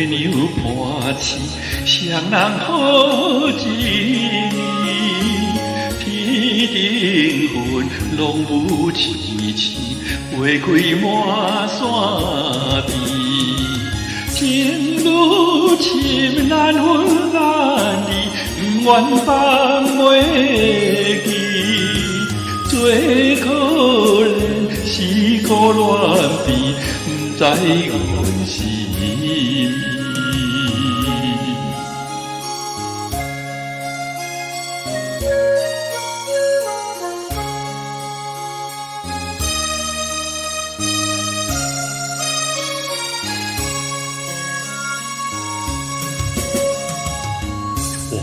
牛伴翅，双人好一年。天顶云，浓雾凄凄，花开满山边。情愈深，难分难离，不愿放袂记。最可怜是苦恋悲，不知阮是伊。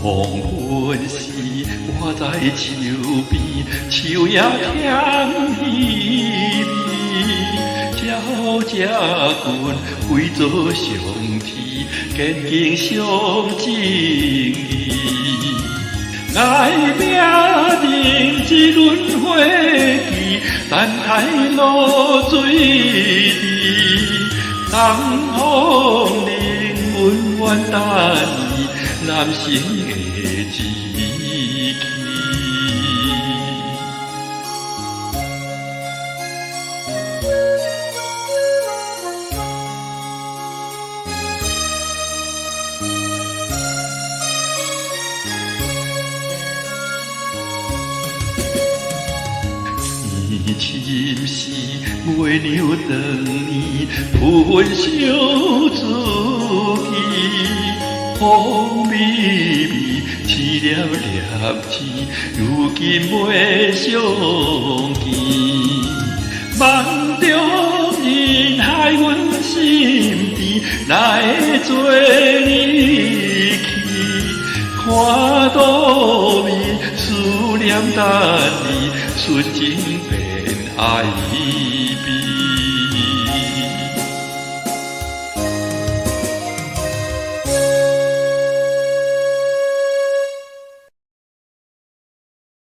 黄昏时，我在树边，树也添稀微。鸟只群飞做上天，坚定上正义。爱命定一轮回期，等待露水滴。东风令温婉等伊，男性的志气。深时，月娘长年，喷烧自己。风微微，凄凉凉天，如今袂相见。梦中人害阮心甜，哪会做离去？看多面，思念等你，纯情变爱。